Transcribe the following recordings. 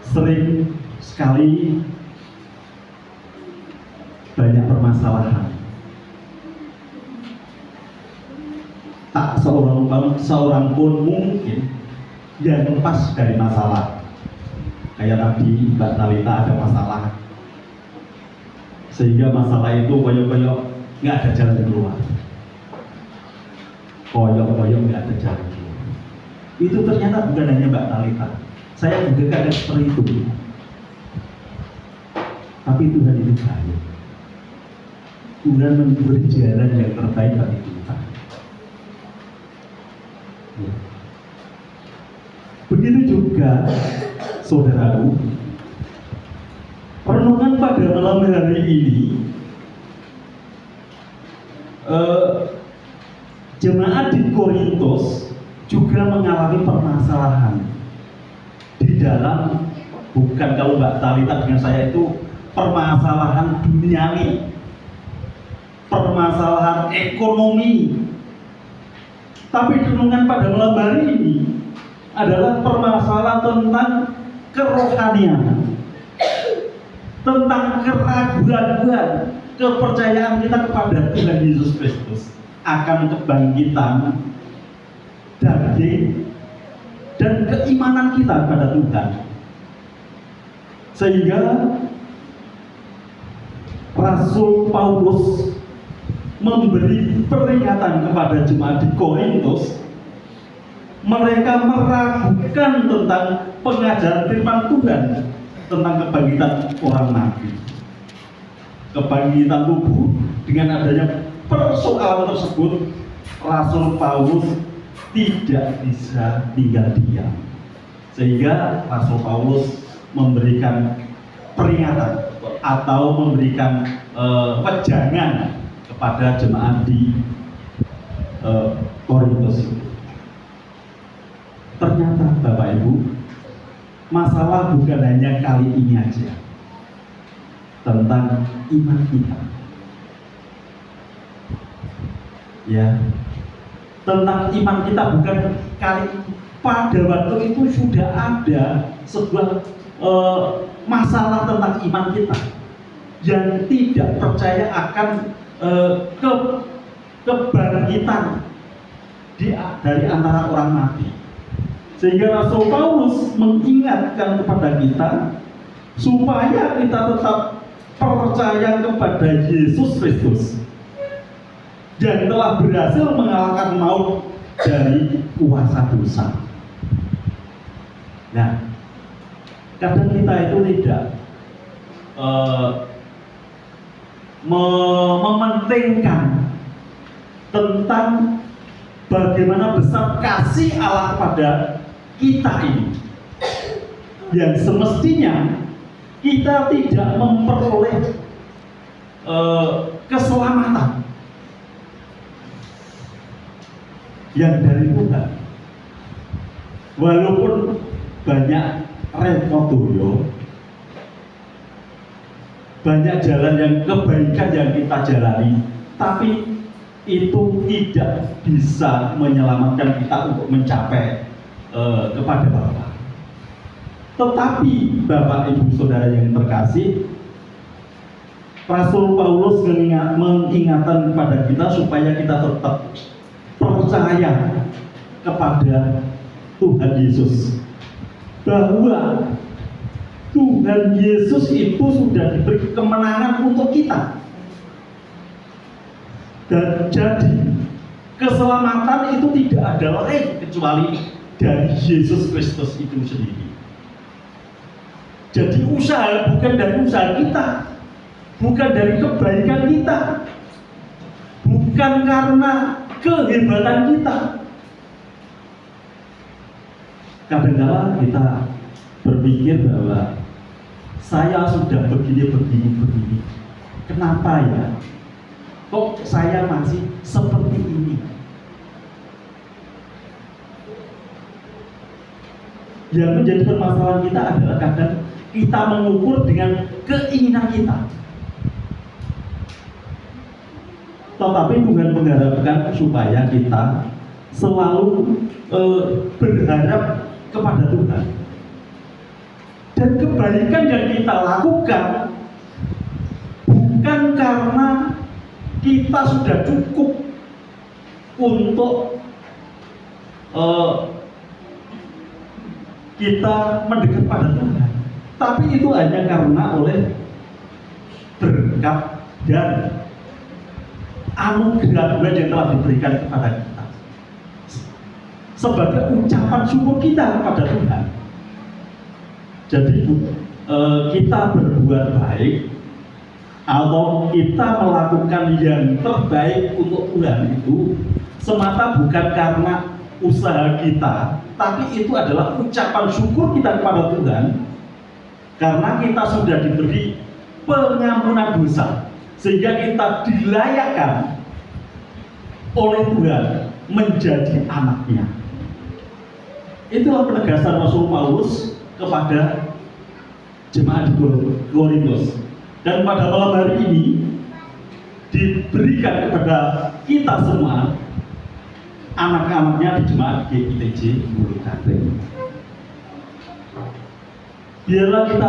sering sekali banyak permasalahan. Tak seorang pun mungkin yang lepas dari masalah. Kayak tadi Mbak Talita ada masalah, sehingga masalah itu koyok-koyok nggak ada jalan keluar. Koyok-koyok nggak ada jalan keluar. Itu ternyata bukan hanya Mbak Talita. Saya juga kadang seperti itu. Tapi Tuhan itu baik. Tuhan memberi jalan yang terbaik bagi kita. Begitu juga, saudaraku, renungan pada malam hari ini, jemaat di Korintus juga mengalami permasalahan di dalam, bukan kalau Mbak Talita dengan saya itu permasalahan duniawi, permasalahan ekonomi. Tapi renungan pada malam hari ini adalah permasalahan tentang kerohanian, tentang keraguan, kepercayaan kita kepada Tuhan Yesus Kristus, akan kebangkitan daging dan keimanan kita pada Tuhan. Sehingga Rasul Paulus memberi peringatan kepada jemaat di Korintus. Mereka meragukan tentang pengajaran firman Tuhan tentang kebangkitan orang mati, kebangkitan tubuh. Dengan adanya persoalan tersebut, Rasul Paulus tidak bisa tinggal diam, sehingga Rasul Paulus memberikan peringatan atau memberikan wejangan kepada jemaat di Korintus. Ternyata Bapak Ibu, masalah bukan hanya kali ini aja tentang iman kita, ya, tentang iman kita bukan kali ini. Pada waktu itu sudah ada sebuah masalah tentang iman kita yang tidak percaya akan kebangkitan dari antara orang mati. Sehingga Rasul Paulus mengingatkan kepada kita supaya kita tetap percaya kepada Yesus Kristus yang telah berhasil mengalahkan maut dari kuasa dosa. Nah, kadang kita itu tidak mementingkan tentang bagaimana besar kasih Allah kepada kita ini, yang semestinya kita tidak memperoleh keselamatan yang dari Tuhan. Walaupun banyak repotoyo, banyak jalan yang kebaikan yang kita jalani, tapi itu tidak bisa menyelamatkan kita untuk mencapai kepada Bapa. Tetapi Bapak Ibu Saudara yang terkasih, Rasul Paulus mengingatkan kepada kita supaya kita tetap percaya kepada Tuhan Yesus, bahwa Tuhan Yesus itu sudah diberi kemenangan untuk kita. Dan jadi keselamatan itu tidak ada lain kecuali dari Yesus Kristus itu sendiri. Jadi usaha bukan dari usaha kita, bukan dari kebaikan kita, bukan karena kehebatan kita. Kadang-kadang kita berpikir bahwa saya sudah begini, kenapa ya? Kok saya masih seperti ini? Yang menjadi permasalahan kita adalah kadang kita mengukur dengan keinginan kita. Tetapi Tuhan mengharapkan supaya kita selalu berharap kepada Tuhan. Dan kebaikan yang kita lakukan bukan karena kita sudah cukup untuk kita mendekat pada Tuhan, tapi itu hanya karena oleh berkat dan anugerah Tuhan yang telah diberikan kepada kita sebagai ucapan syukur kita kepada Tuhan. Jadi kita berbuat baik atau kita melakukan yang terbaik untuk Tuhan itu semata bukan karena usaha kita, tapi itu adalah ucapan syukur kita kepada Tuhan karena kita sudah diberi pengampunan dosa, sehingga kita dilayakkan oleh Tuhan menjadi anaknya. Itulah penegasan Rasul Paulus kepada jemaat di Korintus. Dan pada malam hari ini diberikan kepada kita semua, anak-anaknya di jemaat GITJ Mulut Kateng. Biarlah kita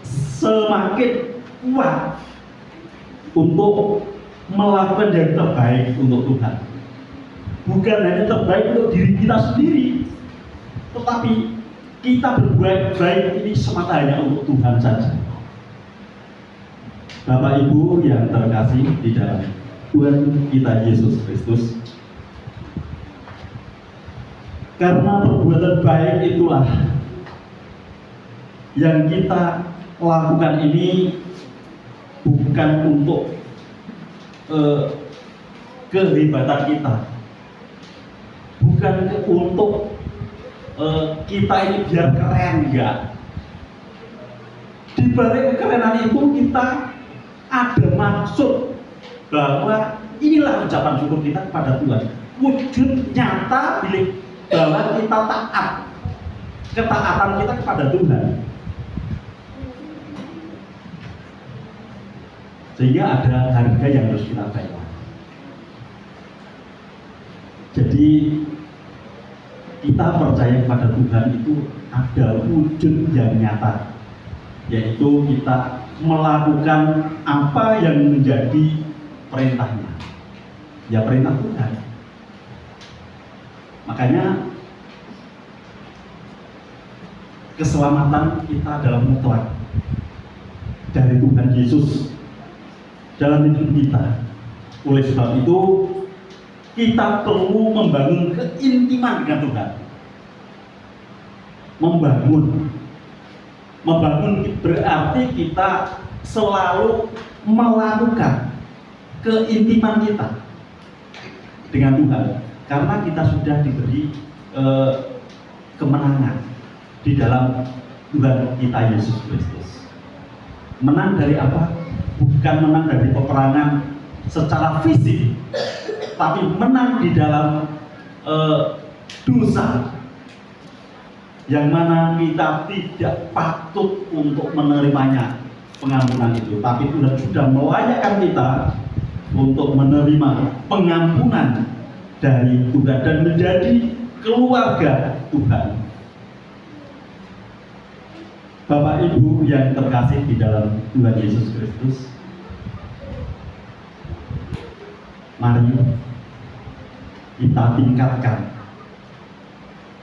semakin kuat untuk melakukan yang terbaik untuk Tuhan. Bukan hanya terbaik untuk diri kita sendiri, tetapi kita berbuat baik ini semata hanya untuk Tuhan saja. Bapak Ibu yang terkasih di dalam Tuhan kita Yesus Kristus, karena perbuatan baik itulah yang kita lakukan ini bukan untuk kehebatan kita, bukan untuk kita ini biar keren, enggak. Di balik kekerenan itu kita ada maksud bahwa inilah ucapan syukur kita kepada Tuhan, wujud nyata bahwa kita taat, ketaatan kita kepada Tuhan, sehingga ada harga yang harus kita bayar. Jadi kita percaya kepada Tuhan itu ada wujud yang nyata, yaitu kita melakukan apa yang menjadi perintahnya, ya perintah Tuhan. Makanya keselamatan kita adalah mutlak dari Tuhan Yesus dalam hidup kita. Oleh sebab itu kita perlu membangun keintiman dengan Tuhan. Membangun berarti kita selalu melakukan keintiman kita dengan Tuhan, karena kita sudah diberi kemenangan di dalam Tuhan kita Yesus Kristus. Menang dari apa? Bukan menang dari peperangan secara fisik, tapi menang di dalam dosa yang mana kita tidak patut untuk menerimanya pengampunan itu, tapi Tuhan sudah melayakkan kita untuk menerima pengampunan dari Tuhan dan menjadi keluarga Tuhan. Bapak Ibu yang terkasih di dalam Tuhan Yesus Kristus, mari kita tingkatkan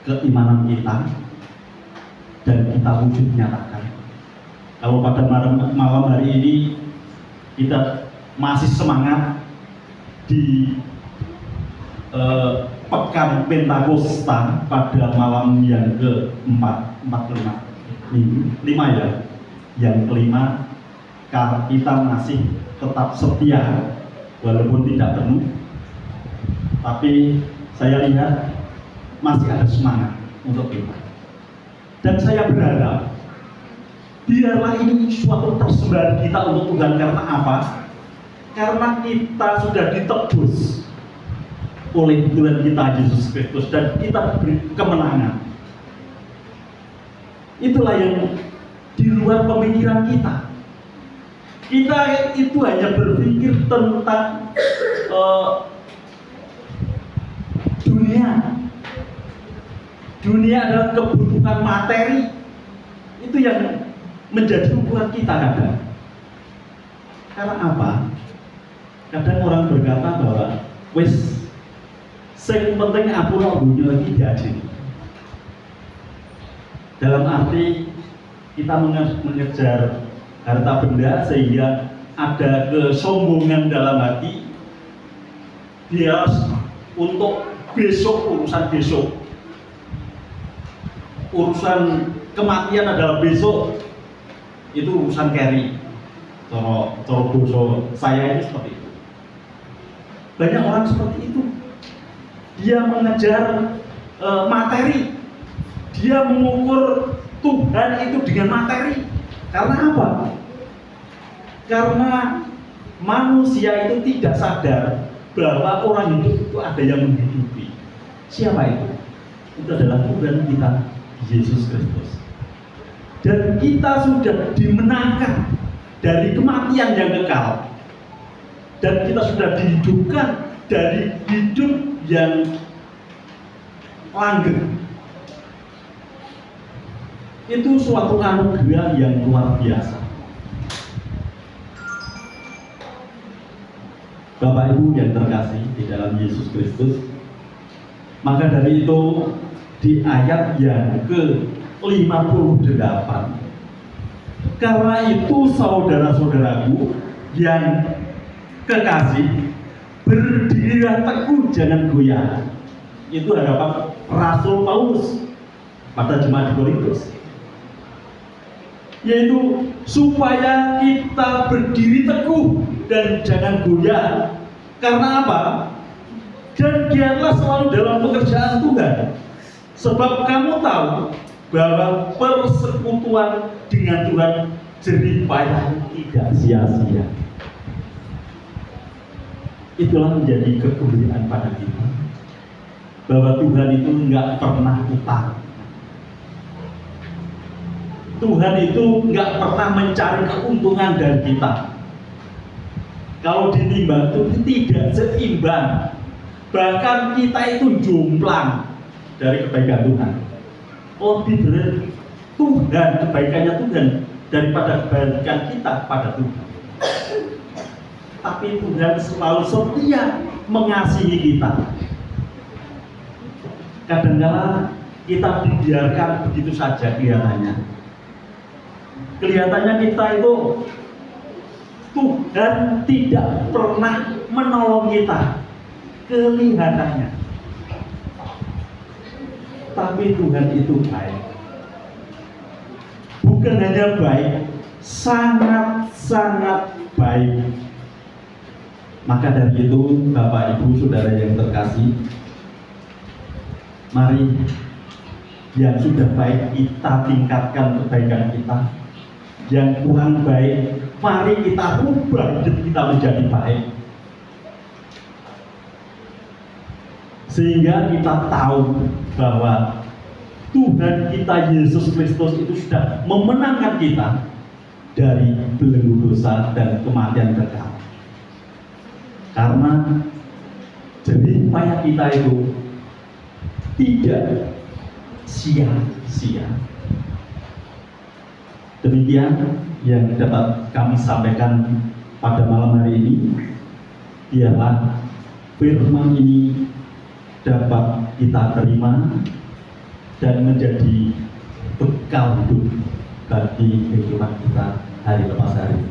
keimanan kita dan kita wujud nyatakan. Kalau pada malam hari ini kita masih semangat di pekan Pentakosta pada malam yang kelima ya, yang kelima, kita masih tetap setia walaupun tidak penuh, tapi saya lihat masih ada semangat untuk kita. Dan saya berharap biarlah ini suatu persembahan kita untuk Tuhan. Karena apa? Karena kita sudah ditebus oleh Tuhan kita Yesus Kristus dan kita diberi kemenangan. Itulah yang di luar pemikiran kita. Kita itu hanya berpikir tentang dunia. Dunia adalah kebutuhan materi, yang menjadi ukuran kita kadang. Karena apa? Kadang orang berkata bahwa wis sing penting aku ora dunya iki jadi. Dalam arti kita mengejar harta benda sehingga ada kesombongan dalam hati, dia untuk besok, urusan kematian adalah besok, itu urusan carry. Coro doso saya ini seperti itu. Banyak orang seperti itu. Dia mengejar materi, dia mengukur Tuhan itu dengan materi. Karena apa? Karena manusia itu tidak sadar bahwa orang hidup itu ada yang menghidupi. Siapa itu? Itu adalah Tuhan kita, Yesus Kristus. Dan kita sudah dimenangkan dari kematian yang kekal. Dan kita sudah dihidupkan dari hidup yang langgeng. Itu suatu anugerah yang luar biasa. Bapak Ibu yang terkasih di dalam Yesus Kristus, maka dari itu di ayat yang ke-58, karena itu saudara-saudaraku yang kekasih, berdirilah teguh, jangan goyah. Itu harapan Rasul Paulus pada jemaat di Korintus, yaitu supaya kita berdiri teguh dan jangan goyah. Karena apa? Dan giatlah selalu dalam pekerjaan Tuhan, sebab kamu tahu bahwa persekutuan dengan Tuhan jerih payah tidak sia-sia. Itulah menjadi kegembiraan pada kita, bahwa Tuhan itu nggak pernah utang. Tuhan itu nggak pernah mencari keuntungan dari kita. Kalau ditimbang itu tidak seimbang. Bahkan kita itu jomplang dari kebaikan Tuhan. Lebih berat Tuhan, kebaikannya Tuhan daripada kebaikan kita pada Tuhan. Tapi Tuhan selalu setia mengasihi kita. Kadang-kala kita dibiarkan begitu saja kelihatannya. Kelihatannya kita itu Tuhan tidak pernah menolong kita, kelihatannya. Tapi Tuhan itu baik. Bukan hanya baik, sangat-sangat baik. Maka dari itu, Bapak Ibu Saudara yang terkasih, mari yang sudah baik kita tingkatkan kebaikan kita. Yang kurang baik, mari kita rubah hidup kita menjadi baik, sehingga kita tahu bahwa Tuhan kita Yesus Kristus itu sudah memenangkan kita dari belenggu dosa dan kematian kekal. Karena jerih payah kita itu tidak sia-sia. Demikian yang dapat kami sampaikan pada malam hari ini. Biarlah firman ini dapat kita terima dan menjadi bekal hidup bagi kehidupan kita hari lepas hari.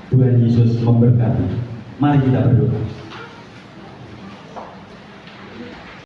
Tuhan Yesus memberkati. Mari kita berdoa.